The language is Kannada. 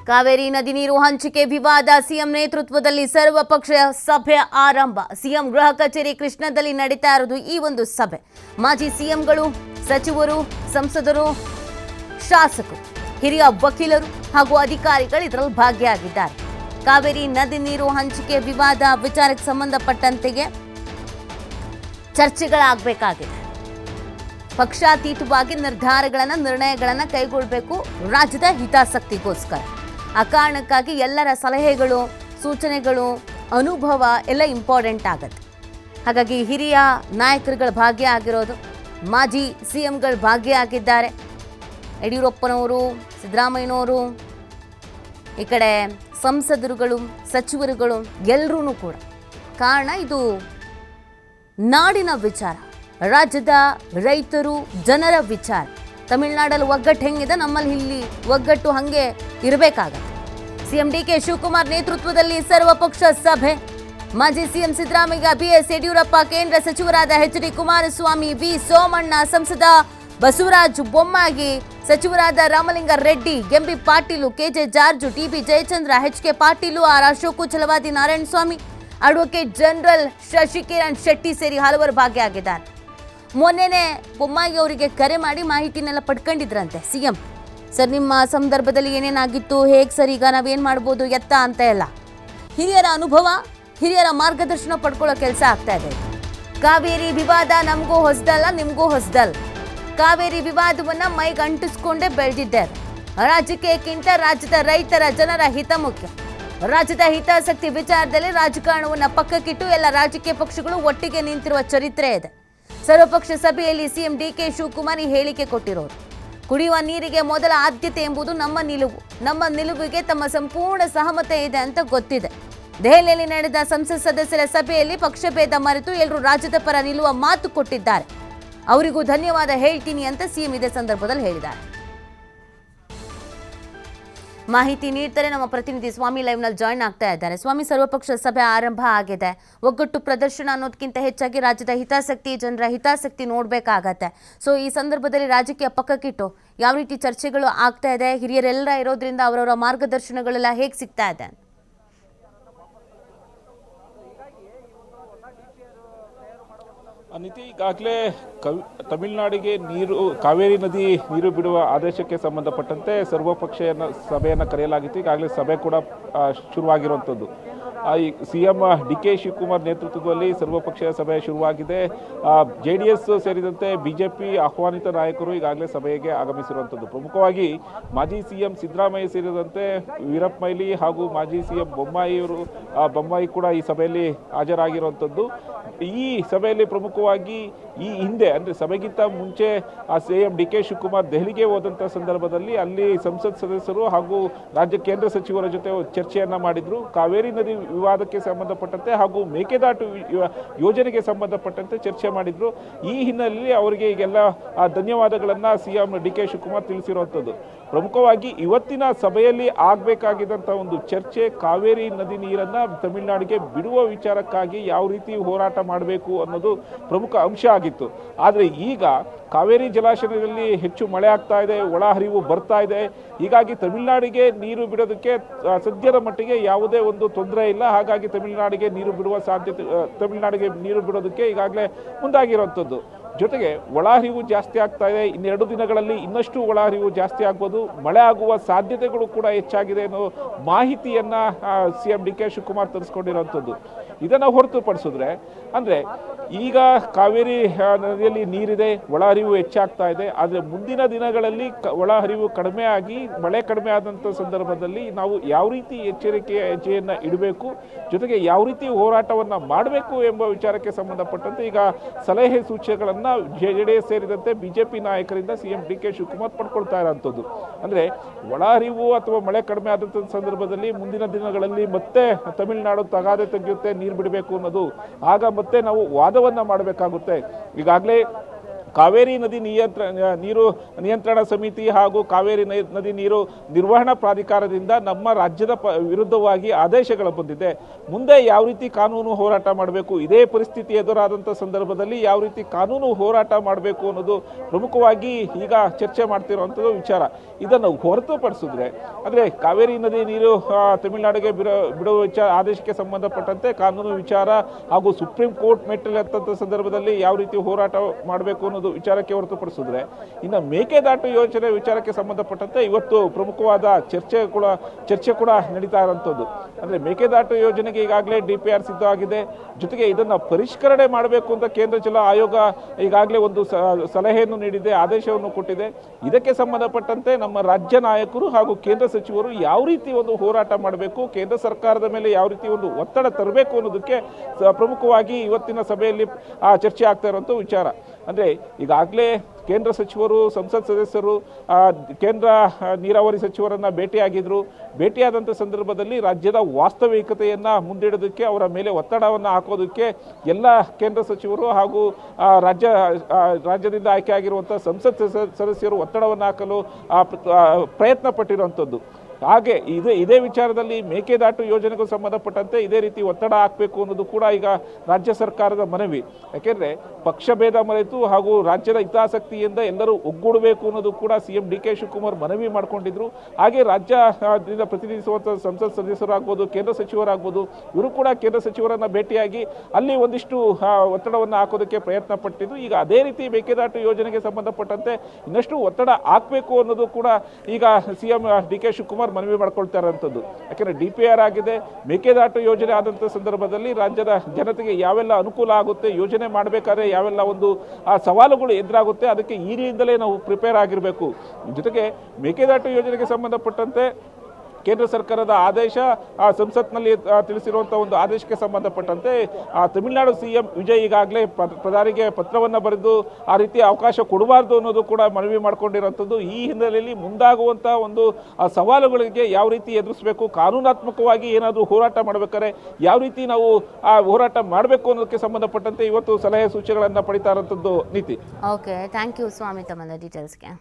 ಕಾವೇರಿ ನದಿ ನೀರು ಹಂಚಿಕೆ ವಿವಾದ ಸಿಎಂ ನೇತೃತ್ವದಲ್ಲಿ ಸರ್ವಪಕ್ಷ ಸಭೆ ಆರಂಭ. ಸಿಎಂ ಗೃಹ ಕಚೇರಿ ಕೃಷ್ಣದಲ್ಲಿ ನಡೀತಾ ಇರೋದು ಈ ಒಂದು ಸಭೆ. ಮಾಜಿ ಸಿಎಂಗಳು, ಸಚಿವರು, ಸಂಸದರು, ಶಾಸಕರು, ಹಿರಿಯ ವಕೀಲರು ಹಾಗೂ ಅಧಿಕಾರಿಗಳು ಇದರಲ್ಲಿ ಭಾಗಿಯಾಗಿದ್ದಾರೆ. ಕಾವೇರಿ ನದಿ ನೀರು ಹಂಚಿಕೆ ವಿವಾದ ವಿಚಾರಕ್ಕೆ ಸಂಬಂಧಪಟ್ಟಂತೆಗೆ ಚರ್ಚೆಗಳಾಗಬೇಕಾಗಿದೆ. ಪಕ್ಷಾತೀತವಾಗಿ ನಿರ್ಣಯಗಳನ್ನು ಕೈಗೊಳ್ಳಬೇಕು ರಾಜ್ಯದ ಹಿತಾಸಕ್ತಿಗೋಸ್ಕರ. ಆ ಕಾರಣಕ್ಕಾಗಿ ಎಲ್ಲರ ಸಲಹೆಗಳು, ಸೂಚನೆಗಳು, ಅನುಭವ ಎಲ್ಲ ಇಂಪಾರ್ಟೆಂಟ್ ಆಗುತ್ತೆ. ಹಾಗಾಗಿ ಹಿರಿಯ ನಾಯಕರುಗಳು ಭಾಗಿಯಾಗಿರೋದು, ಮಾಜಿ ಸಿಎಂಗಳು ಭಾಗಿಯಾಗಿದ್ದಾರೆ. ಯಡಿಯೂರಪ್ಪನವರು, ಸಿದ್ದರಾಮಯ್ಯನವರು, ಈ ಕಡೆ ಸಂಸದರುಗಳು, ಸಚಿವರುಗಳು ಎಲ್ಲರೂ ಕೂಡ. ಕಾರಣ ಇದು ನಾಡಿನ ವಿಚಾರ, ರಾಜ್ಯದ ರೈತರು, ಜನರ ವಿಚಾರ. ತಮಿಳುನಾಡಲ್ಲಿ ಒಗ್ಗಟ್ಟು ಹೆಂಗಿದೆ, ನಮ್ಮಲ್ಲಿ ಇಲ್ಲಿ ಒಗ್ಗಟ್ಟು ಹಾಗೆ ಇರಬೇಕಾಗತ್ತೆ. ಸಿಎಂ ಡಿಕೆ ಶಿವಕುಮಾರ್ ನೇತೃತ್ವದಲ್ಲಿ ಸರ್ವಪಕ್ಷ ಸಭೆ. ಮಾಜಿ ಸಿಎಂ ಸಿದ್ದರಾಮಯ್ಯ, ಬಿಎಸ್ ಯಡಿಯೂರಪ್ಪ, ಕೇಂದ್ರ ಸಚಿವರಾದ ಎಚ್.ಡಿ. ಕುಮಾರಸ್ವಾಮಿ, ವಿ ಸೋಮಣ್ಣ, ಸಂಸದ ಬಸವರಾಜ ಬೊಮ್ಮಾಯಿ, ಸಚಿವರಾದ Ramalinga Reddy, M B Patil, K J George, T B Jayachandra, H K. Patil, R Ashok, Chalavadi Narayanaswamy, advocate general Shashikiran Shetty ಸೇರಿ ಹಲವರು ಭಾಗಿಯಾಗಿದ್ದಾರೆ. ಮೊನ್ನೆನೇ ಬೊಮ್ಮಾಯಿ ಅವರಿಗೆ ಕರೆ ಮಾಡಿ ಮಾಹಿತಿನೆಲ್ಲ ಪಡ್ಕೊಂಡಿದ್ರಂತೆ ಸಿಎಂ. ಸರ್, ನಿಮ್ಮ ಸಂದರ್ಭದಲ್ಲಿ ಏನೇನಾಗಿತ್ತು, ಹೇಗೆ ಸರ್, ಈಗ ನಾವೇನು ಮಾಡ್ಬೋದು ಎತ್ತ ಅಂತ ಎಲ್ಲ ಹಿರಿಯರ ಅನುಭವ, ಹಿರಿಯರ ಮಾರ್ಗದರ್ಶನ ಪಡ್ಕೊಳ್ಳೋ ಕೆಲಸ ಆಗ್ತಾ ಇದೆ. ಕಾವೇರಿ ವಿವಾದ ನಮಗೂ ಹೊಸದಲ್ಲ, ನಿಮಗೂ ಹೊಸದಲ್ಲ. ಕಾವೇರಿ ವಿವಾದವನ್ನು ಮೈಗೆ ಅಂಟಿಸ್ಕೊಂಡೇ ಬೆಳೆದಿದ್ದೇವೆ. ರಾಜಕೀಯಕ್ಕಿಂತ ರಾಜ್ಯದ ರೈತರ, ಜನರ ಹಿತ ಮುಖ್ಯ. ರಾಜ್ಯದ ಹಿತಾಸಕ್ತಿ ವಿಚಾರದಲ್ಲಿ ರಾಜಕಾರಣವನ್ನು ಪಕ್ಕಕ್ಕಿಟ್ಟು ಎಲ್ಲ ರಾಜಕೀಯ ಪಕ್ಷಗಳು ಒಟ್ಟಿಗೆ ನಿಂತಿರುವ ಚರಿತ್ರೆ ಇದೆ. ಸರ್ವಪಕ್ಷ ಸಭೆಯಲ್ಲಿ ಸಿಎಂ ಡಿಕೆ ಶಿವಕುಮಾರ್ ಹೇಳಿಕೆ ಕೊಟ್ಟಿರೋರು. ಕುಡಿಯುವ ನೀರಿಗೆ ಮೊದಲ ಆದ್ಯತೆ ಎಂಬುದು ನಮ್ಮ ನಿಲುವು. ನಮ್ಮ ನಿಲುವಿಗೆ ತಮ್ಮ ಸಂಪೂರ್ಣ ಸಹಮತ ಇದೆ ಅಂತ ಗೊತ್ತಿದೆ. ದೆಹಲಿಯಲ್ಲಿ ನಡೆದ ಸಂಸತ್ ಸದಸ್ಯರ ಸಭೆಯಲ್ಲಿ ಪಕ್ಷಭೇದ ಮರೆತು ಎಲ್ಲರೂ ರಾಜ್ಯದ ಪರ ನಿಲ್ಲುವ ಮಾತು ಕೊಟ್ಟಿದ್ದಾರೆ. ಅವರಿಗೂ ಧನ್ಯವಾದ ಹೇಳ್ತೀನಿ ಅಂತ ಸಿಎಂ ಇದೇ ಸಂದರ್ಭದಲ್ಲಿ ಹೇಳಿದ್ದಾರೆ. ಮಾಹಿತಿ ನೀಡ್ತಾರೆ ನಮ್ಮ ಪ್ರತಿನಿಧಿ ಸ್ವಾಮಿ ಲೈವ್ನಲ್ಲಿ ಜಾಯ್ನ್ ಆಗ್ತಾ ಇದ್ದಾರೆ. ಸ್ವಾಮಿ, ಸರ್ವಪಕ್ಷ ಸಭೆ ಆರಂಭ ಆಗಿದೆ. ಒಗ್ಗಟ್ಟು ಪ್ರದರ್ಶನ ಅನ್ನೋದಕ್ಕಿಂತ ಹೆಚ್ಚಾಗಿ ರಾಜ್ಯದ ಹಿತಾಸಕ್ತಿ, ಜನರ ಹಿತಾಸಕ್ತಿ ನೋಡಬೇಕಾಗತ್ತೆ. ಸೊ ಈ ಸಂದರ್ಭದಲ್ಲಿ ರಾಜಕೀಯ ಪಕ್ಕಕ್ಕಿಟ್ಟು ಯಾವ ರೀತಿ ಚರ್ಚೆಗಳು ಆಗ್ತಾ ಇದೆ, ಹಿರಿಯರೆಲ್ಲ ಇರೋದ್ರಿಂದ ಅವರವರ ಮಾರ್ಗದರ್ಶನಗಳೆಲ್ಲ ಹೇಗೆ ಸಿಗ್ತಾ ಇದೆ? ಅನಿತಿ, ಈಗಾಗಲೇ ತಮಿಳುನಾಡಿಗೆ ಕಾವೇರಿ ನದಿ ನೀರು ಬಿಡುವ ಆದೇಶಕ್ಕೆ ಸಂಬಂಧಪಟ್ಟಂತೆ ಸರ್ವಪಕ್ಷ ಸಭೆಯನ್ನು ಕರೆಯಲಾಗಿತ್ತು. ಈಗಾಗಲೇ ಸಭೆ ಕೂಡ ಶುರುವಾಗಿರುವಂಥದ್ದು. ಸಿಎಂ ಡಿ ಕೆ ಶಿವಕುಮಾರ್ ನೇತೃತ್ವದಲ್ಲಿ ಸರ್ವಪಕ್ಷೀಯ ಸಭೆ ಶುರುವಾಗಿದೆ. JDS ಸೇರಿದಂತೆ ಬಿಜೆಪಿ ಆಹ್ವಾನಿತ ನಾಯಕರು ಈಗಾಗಲೇ ಸಭೆಗೆ ಆಗಮಿಸಿರುವಂಥದ್ದು. ಪ್ರಮುಖವಾಗಿ ಮಾಜಿ ಸಿಎಂ ಸಿದ್ದರಾಮಯ್ಯ ಸೇರಿದಂತೆ ವೀರಪ್ಪ ಮೊಯ್ಲಿ ಹಾಗೂ ಮಾಜಿ ಸಿಎಂ ಬೊಮ್ಮಾಯಿ ಕೂಡ ಈ ಸಭೆಯಲ್ಲಿ ಹಾಜರಾಗಿರುವಂಥದ್ದು. ಈ ಸಭೆಯಲ್ಲಿ ಪ್ರಮುಖವಾಗಿ ಈ ಹಿಂದೆ ಅಂದರೆ ಸಭೆಗಿಂತ ಮುಂಚೆ ಸಿಎಂ ಡಿ ಕೆ ಶಿವಕುಮಾರ್ ದೆಹಲಿಗೆ ಹೋದಂಥ ಸಂದರ್ಭದಲ್ಲಿ ಅಲ್ಲಿ ಸಂಸತ್ ಸದಸ್ಯರು ಹಾಗೂ ರಾಜ್ಯ ಕೇಂದ್ರ ಸಚಿವರ ಜೊತೆ ಚರ್ಚೆಯನ್ನು ಮಾಡಿದರು. ಕಾವೇರಿ ನದಿ ವಿವಾದಕ್ಕೆ ಸಂಬಂಧಪಟ್ಟಂತೆ ಹಾಗೂ ಮೇಕೆದಾಟು ಯೋಜನೆಗೆ ಸಂಬಂಧಪಟ್ಟಂತೆ ಚರ್ಚೆ ಮಾಡಿದ್ರು. ಈ ಹಿನ್ನೆಲೆಯಲ್ಲಿ ಅವರಿಗೆ ಈಗೆಲ್ಲ ಧನ್ಯವಾದಗಳನ್ನು ಸಿಎಂ ಡಿ ಕೆ ಶಿವಕುಮಾರ್ ತಿಳಿಸಿರುವಂಥದ್ದು. ಪ್ರಮುಖವಾಗಿ ಇವತ್ತಿನ ಸಭೆಯಲ್ಲಿ ಆಗಬೇಕಾಗಿದ್ದಂಥ ಒಂದು ಚರ್ಚೆ ಕಾವೇರಿ ನದಿ ನೀರನ್ನು ತಮಿಳುನಾಡಿಗೆ ಬಿಡುವ ವಿಚಾರಕ್ಕಾಗಿ ಯಾವ ರೀತಿ ಹೋರಾಟ ಮಾಡಬೇಕು ಅನ್ನೋದು ಪ್ರಮುಖ ಅಂಶ ಆಗಿತ್ತು. ಆದರೆ ಈಗ ಕಾವೇರಿ ಜಲಾಶಯದಲ್ಲಿ ಹೆಚ್ಚು ಮಳೆ ಆಗ್ತಾ ಇದೆ, ಒಳಹರಿವು ಬರ್ತಾ ಇದೆ. ಹೀಗಾಗಿ ತಮಿಳುನಾಡಿಗೆ ನೀರು ಬಿಡೋದಕ್ಕೆ ಸದ್ಯದ ಮಟ್ಟಿಗೆ ಯಾವುದೇ ಒಂದು ತೊಂದರೆ ಇಲ್ಲ. ಹಾಗಾಗಿ ತಮಿಳುನಾಡಿಗೆ ನೀರು ಬಿಡೋದಕ್ಕೆ ಈಗಾಗಲೇ ಮುಂದಾಗಿರುವಂಥದ್ದು. ಜೊತೆಗೆ ಒಳಹರಿವು ಜಾಸ್ತಿ ಆಗ್ತಾ ಇದೆ. ಇನ್ನೆರಡು ದಿನಗಳಲ್ಲಿ ಇನ್ನಷ್ಟು ಒಳಹರಿವು ಜಾಸ್ತಿ ಆಗ್ಬೋದು, ಮಳೆ ಆಗುವ ಸಾಧ್ಯತೆಗಳು ಕೂಡ ಹೆಚ್ಚಾಗಿದೆ ಅನ್ನೋ ಮಾಹಿತಿಯನ್ನು ಸಿಎಂ ಡಿ ಕೆ ಶಿವಕುಮಾರ್ ತರಿಸ್ಕೊಂಡಿರೋಂಥದ್ದು. ಇದನ್ನು ಹೊರತುಪಡಿಸಿದ್ರೆ ಅಂದರೆ ಈಗ ಕಾವೇರಿ ನದಿಯಲ್ಲಿ ನೀರಿದೆ, ಒಳಹರಿವು ಹೆಚ್ಚಾಗ್ತಾ ಇದೆ. ಆದರೆ ಮುಂದಿನ ದಿನಗಳಲ್ಲಿ ಒಳಹರಿವು ಕಡಿಮೆ ಆಗಿ ಮಳೆ ಕಡಿಮೆ ಆದಂಥ ಸಂದರ್ಭದಲ್ಲಿ ನಾವು ಯಾವ ರೀತಿ ಎಚ್ಚರಿಕೆಯ ಹೆಜ್ಜೆಯನ್ನು ಇಡಬೇಕು, ಜೊತೆಗೆ ಯಾವ ರೀತಿ ಹೋರಾಟವನ್ನು ಮಾಡಬೇಕು ಎಂಬ ವಿಚಾರಕ್ಕೆ ಸಂಬಂಧಪಟ್ಟಂತೆ ಈಗ ಸಲಹೆ ಸೂಚನೆಗಳನ್ನು JDS ಸೇರಿದಂತೆ ಬಿಜೆಪಿ ನಾಯಕರಿಂದ ಸಿಎಂ ಡಿ ಕೆ ಶಿವಕುಮಾರ್ ಪಡ್ಕೊಳ್ತಾ ಇರೋಂಥದ್ದು. ಅಂದರೆ ಒಳಹರಿವು ಅಥವಾ ಮಳೆ ಕಡಿಮೆ ಆದಂಥ ಸಂದರ್ಭದಲ್ಲಿ ಮುಂದಿನ ದಿನಗಳಲ್ಲಿ ಮತ್ತೆ ತಮಿಳುನಾಡು ತಗಾದೆ ತೆಗೆಯುತ್ತೆ, ನೀರು ಬಿಡಬೇಕು ಅನ್ನೋದು. ಆಗ ಮತ್ತೆ ನಾವು ವಾದವನ್ನು ಮಾಡಬೇಕಾಗುತ್ತೆ. ಈಗಾಗಲೇ ಕಾವೇರಿ ನದಿ ನೀರು ನಿಯಂತ್ರಣ ಸಮಿತಿ ಹಾಗೂ ಕಾವೇರಿ ನದಿ ನೀರು ನಿರ್ವಹಣಾ ಪ್ರಾಧಿಕಾರದಿಂದ ನಮ್ಮ ರಾಜ್ಯದ ವಿರುದ್ಧವಾಗಿ ಆದೇಶಗಳು ಬಂದಿದೆ. ಮುಂದೆ ಯಾವ ರೀತಿ ಕಾನೂನು ಹೋರಾಟ ಮಾಡಬೇಕು, ಇದೇ ಪರಿಸ್ಥಿತಿ ಎದುರಾದಂಥ ಸಂದರ್ಭದಲ್ಲಿ ಯಾವ ರೀತಿ ಕಾನೂನು ಹೋರಾಟ ಮಾಡಬೇಕು ಅನ್ನೋದು ಪ್ರಮುಖವಾಗಿ ಈಗ ಚರ್ಚೆ ಮಾಡ್ತಿರುವಂಥದ್ದು ವಿಚಾರ. ಇದನ್ನು ಹೊರತುಪಡಿಸಿದ್ರೆ ಅಂದರೆ ಕಾವೇರಿ ನದಿ ನೀರು ತಮಿಳುನಾಡಿಗೆ ಬಿಡುವ ಆದೇಶಕ್ಕೆ ಸಂಬಂಧಪಟ್ಟಂತೆ ಕಾನೂನು ವಿಚಾರ ಹಾಗೂ ಸುಪ್ರೀಂ ಕೋರ್ಟ್ ಮೆಟ್ಟಿಲಂಥ ಸಂದರ್ಭದಲ್ಲಿ ಯಾವ ರೀತಿ ಹೋರಾಟ ಮಾಡಬೇಕು ಅನ್ನೋದು ವಿಚಾರಕ್ಕೆ ಹೊರತುಪಡಿಸಿದ್ರೆ, ಇನ್ನು ಮೇಕೆದಾಟು ಯೋಜನೆ ವಿಚಾರಕ್ಕೆ ಸಂಬಂಧಪಟ್ಟಂತೆ ಇವತ್ತು ಪ್ರಮುಖವಾದ ಚರ್ಚೆ ಕೂಡ ನಡೀತಾ ಇರುವಂಥದ್ದು. ಅಂದರೆ ಮೇಕೆದಾಟು ಯೋಜನೆಗೆ ಈಗಾಗಲೇ DPR ಸಿದ್ಧವಾಗಿದೆ. ಜೊತೆಗೆ ಇದನ್ನು ಪರಿಷ್ಕರಣೆ ಮಾಡಬೇಕು ಅಂತ ಕೇಂದ್ರ ಜಲ ಆಯೋಗ ಈಗಾಗಲೇ ಒಂದು ಸಲಹೆಯನ್ನು ನೀಡಿದೆ, ಆದೇಶವನ್ನು ಕೊಟ್ಟಿದೆ. ಇದಕ್ಕೆ ಸಂಬಂಧಪಟ್ಟಂತೆ ನಮ್ಮ ರಾಜ್ಯ ನಾಯಕರು ಹಾಗೂ ಕೇಂದ್ರ ಸಚಿವರು ಯಾವ ರೀತಿ ಒಂದು ಹೋರಾಟ ಮಾಡಬೇಕು, ಕೇಂದ್ರ ಸರ್ಕಾರದ ಮೇಲೆ ಯಾವ ರೀತಿ ಒಂದು ಒತ್ತಡ ತರಬೇಕು ಅನ್ನೋದಕ್ಕೆ ಪ್ರಮುಖವಾಗಿ ಇವತ್ತಿನ ಸಭೆಯಲ್ಲಿ ಚರ್ಚೆ ಆಗ್ತಾ ಇರುವಂಥ ವಿಚಾರ. ಅಂದರೆ ಈಗಾಗಲೇ ಕೇಂದ್ರ ಸಚಿವರು, ಸಂಸತ್ ಸದಸ್ಯರು ಕೇಂದ್ರ ನೀರಾವರಿ ಸಚಿವರನ್ನು ಭೇಟಿಯಾದಂಥ ಸಂದರ್ಭದಲ್ಲಿ ರಾಜ್ಯದ ವಾಸ್ತವಿಕತೆಯನ್ನು ಮುಂದಿಡೋದಕ್ಕೆ, ಅವರ ಮೇಲೆ ಒತ್ತಡವನ್ನು ಹಾಕೋದಕ್ಕೆ ಎಲ್ಲ ಕೇಂದ್ರ ಸಚಿವರು ಹಾಗೂ ರಾಜ್ಯದಿಂದ ಆಯ್ಕೆಯಾಗಿರುವಂಥ ಸಂಸತ್ ಸದಸ್ಯರು ಒತ್ತಡವನ್ನು ಹಾಕಲು ಪ್ರಯತ್ನ ಪಟ್ಟಿರುವಂಥದ್ದು. ಹಾಗೆ ಇದೇ ವಿಚಾರದಲ್ಲಿ ಮೇಕೆದಾಟು ಯೋಜನೆಗೂ ಸಂಬಂಧಪಟ್ಟಂತೆ ಇದೇ ರೀತಿ ಒತ್ತಡ ಹಾಕಬೇಕು ಅನ್ನೋದು ಕೂಡ ಈಗ ರಾಜ್ಯ ಸರ್ಕಾರದ ಮನವಿ. ಯಾಕೆಂದರೆ ಪಕ್ಷ ಭೇದ ಮರೆತು ಹಾಗೂ ರಾಜ್ಯದ ಹಿತಾಸಕ್ತಿಯಿಂದ ಎಲ್ಲರೂ ಒಗ್ಗೂಡಬೇಕು ಅನ್ನೋದು ಕೂಡ CM DK ಶಿವಕುಮಾರ್ ಮನವಿ ಮಾಡಿಕೊಂಡಿದ್ರು. ಹಾಗೆ ರಾಜ್ಯದಿಂದ ಪ್ರತಿನಿಧಿಸುವಂಥ ಸಂಸತ್ ಸದಸ್ಯರಾಗ್ಬೋದು, ಕೇಂದ್ರ ಸಚಿವರಾಗ್ಬೋದು, ಇವರು ಕೂಡ ಕೇಂದ್ರ ಸಚಿವರನ್ನು ಭೇಟಿಯಾಗಿ ಅಲ್ಲಿ ಒಂದಿಷ್ಟು ಒತ್ತಡವನ್ನು ಹಾಕೋದಕ್ಕೆ ಪ್ರಯತ್ನ ಪಟ್ಟಿದ್ದು. ಈಗ ಅದೇ ರೀತಿ ಮೇಕೆದಾಟು ಯೋಜನೆಗೆ ಸಂಬಂಧಪಟ್ಟಂತೆ ಇನ್ನಷ್ಟು ಒತ್ತಡ ಹಾಕಬೇಕು ಅನ್ನೋದು ಕೂಡ ಈಗ CM DK ಶಿವಕುಮಾರ್ ಮನವಿ ಮಾಡ್ಕೊಳ್ತಾ ಇರೋಂಥದ್ದು. ಯಾಕೆಂದರೆ DPR ಆಗಿದೆ, ಮೇಕೆದಾಟು ಯೋಜನೆ ಆದಂಥ ಸಂದರ್ಭದಲ್ಲಿ ರಾಜ್ಯದ ಜನತೆಗೆ ಯಾವೆಲ್ಲ ಅನುಕೂಲ ಆಗುತ್ತೆ, ಯೋಜನೆ ಮಾಡಬೇಕಾದ್ರೆ ಯಾವೆಲ್ಲ ಒಂದು ಸವಾಲುಗಳು ಎದುರಾಗುತ್ತೆ, ಅದಕ್ಕೆ ಈಗಲಿಂದಲೇ ನಾವು ಪ್ರಿಪೇರ್ ಆಗಿರಬೇಕು. ಜೊತೆಗೆ ಮೇಕೆದಾಟು ಯೋಜನೆಗೆ ಸಂಬಂಧಪಟ್ಟಂತೆ ಕೇಂದ್ರ ಸರ್ಕಾರದ ಆದೇಶ, ಸಂಸತ್ನಲ್ಲಿ ತಿಳಿಸಿರುವಂಥ ಒಂದು ಆದೇಶಕ್ಕೆ ಸಂಬಂಧಪಟ್ಟಂತೆ ತಮಿಳುನಾಡು CM ವಿಜಯ್ ಈಗಾಗಲೇ ಪ್ರಧಾನಿಗೆ ಪತ್ರವನ್ನು ಬರೆದು ಆ ರೀತಿ ಅವಕಾಶ ಕೊಡಬಾರ್ದು ಅನ್ನೋದು ಕೂಡ ಮನವಿ ಮಾಡಿಕೊಂಡಿರುವಂಥದ್ದು. ಈ ಹಿನ್ನೆಲೆಯಲ್ಲಿ ಮುಂದಾಗುವಂಥ ಒಂದು ಸವಾಲುಗಳಿಗೆ ಯಾವ ರೀತಿ ಎದುರಿಸಬೇಕು, ಕಾನೂನಾತ್ಮಕವಾಗಿ ಏನಾದರೂ ಹೋರಾಟ ಮಾಡಬೇಕಾದ್ರೆ ಯಾವ ರೀತಿ ನಾವು ಹೋರಾಟ ಮಾಡಬೇಕು ಅನ್ನೋದಕ್ಕೆ ಸಂಬಂಧಪಟ್ಟಂತೆ ಇವತ್ತು ಸಲಹೆ ಸೂಚನೆಗಳನ್ನು ಪಡಿತಾ ಇರುವಂಥದ್ದು ನೀತಿ. ಓಕೆ, ಥ್ಯಾಂಕ್ ಯು ಸ್ವಾಮಿ ತಮ್ಮ ಡೀಟೇಲ್ಸ್ಗೆ.